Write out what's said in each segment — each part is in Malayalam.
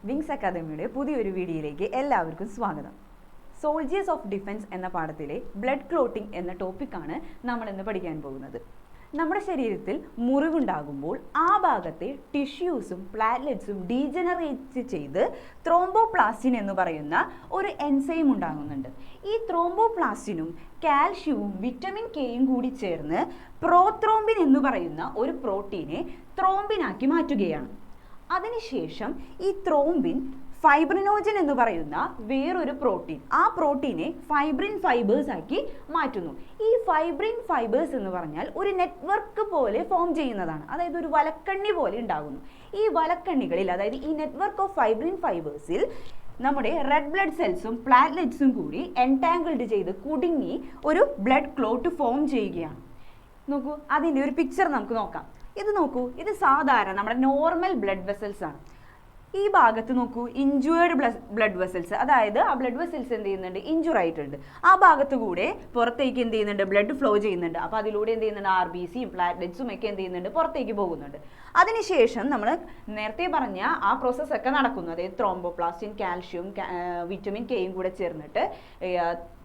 വിങ്സ് അക്കാദമിയുടെ പുതിയൊരു വീഡിയോയിലേക്ക് എല്ലാവർക്കും സ്വാഗതം. സോൾജിയേഴ്സ് ഓഫ് ഡിഫൻസ് എന്ന പാഠത്തിലെ ബ്ലഡ് ക്ലോട്ടിംഗ് എന്ന ടോപ്പിക്കാണ് നമ്മൾ ഇന്ന് പഠിക്കാൻ പോകുന്നത്. നമ്മുടെ ശരീരത്തിൽ മുറിവുണ്ടാകുമ്പോൾ ആ ഭാഗത്തെ ടിഷ്യൂസും പ്ലാറ്റ്ലെറ്റ്സും ഡീജനറേറ്റ് ചെയ്ത് ത്രോംബോപ്ലാസ്റ്റിൻ എന്ന് പറയുന്ന ഒരു എൻസൈം ഉണ്ടാകുന്നുണ്ട്. ഈ ത്രോംബോപ്ലാസ്റ്റിനും കാൽഷ്യവും വിറ്റമിൻ കെയും കൂടി ചേർന്ന് പ്രോത്രോംബിൻ എന്ന് പറയുന്ന ഒരു പ്രോട്ടീനെ ത്രോംബിനാക്കി മാറ്റുകയാണ്. അതിനുശേഷം ഈ ത്രോംബിൻ ഫൈബ്രിനോജൻ എന്ന് പറയുന്ന വേറൊരു പ്രോട്ടീൻ, ആ പ്രോട്ടീനെ ഫൈബ്രിൻ ഫൈബേഴ്സ് ആക്കി മാറ്റുന്നു. ഈ ഫൈബ്രിൻ ഫൈബേഴ്സ് എന്ന് പറഞ്ഞാൽ ഒരു നെറ്റ്വർക്ക് പോലെ ഫോം ചെയ്യുന്നതാണ്, അതായത് ഒരു വലക്കണ്ണി പോലെ ഉണ്ടാകുന്നു. ഈ വലക്കണ്ണികളിൽ, അതായത് ഈ നെറ്റ്വർക്ക് ഓഫ് ഫൈബ്രിൻ ഫൈബേഴ്സിൽ നമ്മുടെ റെഡ് ബ്ലഡ് സെൽസും പ്ലാറ്റ്ലെറ്റ്സും കൂടി എൻടാങ്കിൾഡ് ചെയ്ത് കുടുങ്ങി ഒരു ബ്ലഡ് ക്ലോട്ട് ഫോം ചെയ്യുകയാണ്. നോക്കൂ, അതിൻ്റെ ഒരു പിക്ചർ നമുക്ക് നോക്കാം. ഇത് നോക്കൂ, ഇത് സാധാരണ നമ്മുടെ നോർമൽ ബ്ലഡ് വെസൽസ് ആണ്. ഈ ഭാഗത്ത് നോക്കൂ, ഇഞ്ചുവേർഡ് ബ്ലഡ് വെസൽസ്, അതായത് ആ ബ്ലഡ് വെസൽസ് എന്ത് ചെയ്യുന്നുണ്ട്, ഇഞ്ചുർ ആയിട്ടുണ്ട്. ആ ഭാഗത്ത് കൂടെ പുറത്തേക്ക് എന്ത് ചെയ്യുന്നുണ്ട്, ബ്ലഡ് ഫ്ലോ ചെയ്യുന്നുണ്ട്. അപ്പോൾ അതിലൂടെ എന്ത് ചെയ്യുന്നുണ്ട്, RBCയും പ്ലാറ്റ്ലെറ്റ്സും ഒക്കെ എന്ത് ചെയ്യുന്നുണ്ട്, പുറത്തേക്ക് പോകുന്നുണ്ട്. അതിനുശേഷം നമ്മൾ നേരത്തെ പറഞ്ഞ ആ പ്രോസസ്സ് ഒക്കെ നടക്കുന്നു. അതായത് ത്രോംബോപ്ലാസ്റ്റിൻ, കാൽഷ്യം, വിറ്റമിൻ കെയും കൂടെ ചേർന്നിട്ട്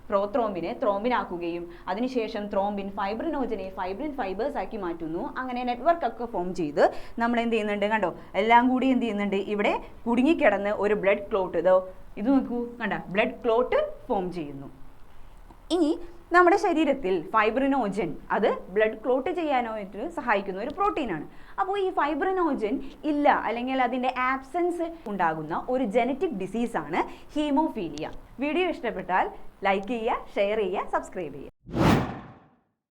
പ്രോത്രോംബിനെ ത്രോംബിനാക്കുകയും അതിനുശേഷം ത്രോംബിൻ ഫൈബ്രിനോജനെ ഫൈബ്രിൻ ഫൈബേഴ്സ് ആക്കി മാറ്റുന്നു. അങ്ങനെ നെറ്റ്വർക്ക് ഒക്കെ ഫോം ചെയ്ത് നമ്മൾ എന്ത് ചെയ്യുന്നുണ്ട്, കണ്ടോ, എല്ലാം കൂടി എന്ത് ചെയ്യുന്നുണ്ട്, ഇവിടെ കുടുങ്ങിക്കിടന്ന് ഒരു ബ്ലഡ് ക്ലോട്ട്, ഇത് നോക്കൂ, കണ്ട, ബ്ലഡ് ക്ലോട്ട് ഫോം ചെയ്യുന്നു. ഇനി നമ്മുടെ ശരീരത്തിൽ ഫൈബ്രിനോജൻ, അത് ബ്ലഡ് ക്ലോട്ട് ചെയ്യാനായിട്ട് സഹായിക്കുന്ന ഒരു പ്രോട്ടീനാണ്. അപ്പോൾ ഈ ഫൈബ്രിനോജൻ ഇല്ല, അല്ലെങ്കിൽ അതിൻ്റെ ആബ്സെൻസ് ഉണ്ടാകുന്ന ഒരു ജനറ്റിക് ഡിസീസാണ് ഹീമോഫീലിയ. വീഡിയോ ഇഷ്ടപ്പെട്ടാൽ ലൈക്ക് ചെയ്യുക, ഷെയർ ചെയ്യുക, സബ്സ്ക്രൈബ് ചെയ്യുക.